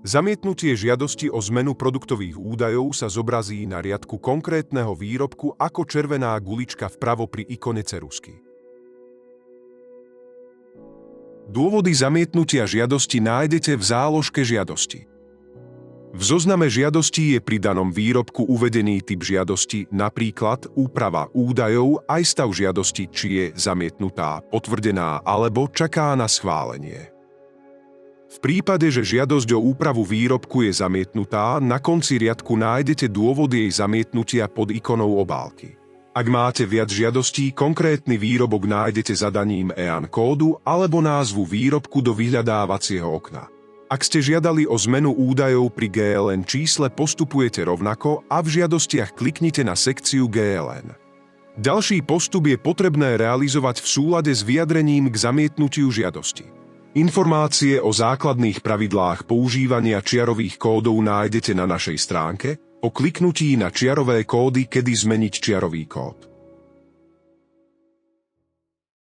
Zamietnutie žiadosti o zmenu produktových údajov sa zobrazí na riadku konkrétneho výrobku ako červená gulička vpravo pri ikone ceruzky. Dôvody zamietnutia žiadosti nájdete v záložke žiadosti. V zozname žiadostí je pri danom výrobku uvedený typ žiadosti, napríklad úprava údajov, aj stav žiadosti, či je zamietnutá, potvrdená alebo čaká na schválenie. V prípade, že žiadosť o úpravu výrobku je zamietnutá, na konci riadku nájdete dôvod jej zamietnutia pod ikonou obálky. Ak máte viac žiadostí, konkrétny výrobok nájdete zadaním EAN kódu alebo názvu výrobku do vyhľadávacieho okna. Ak ste žiadali o zmenu údajov pri GLN čísle, postupujete rovnako a v žiadostiach kliknite na sekciu GLN. Ďalší postup je potrebné realizovať v súlade s vyjadrením k zamietnutiu žiadosti. Informácie o základných pravidlách používania čiarových kódov nájdete na našej stránke po kliknutí na čiarové kódy, kedy zmeniť čiarový kód.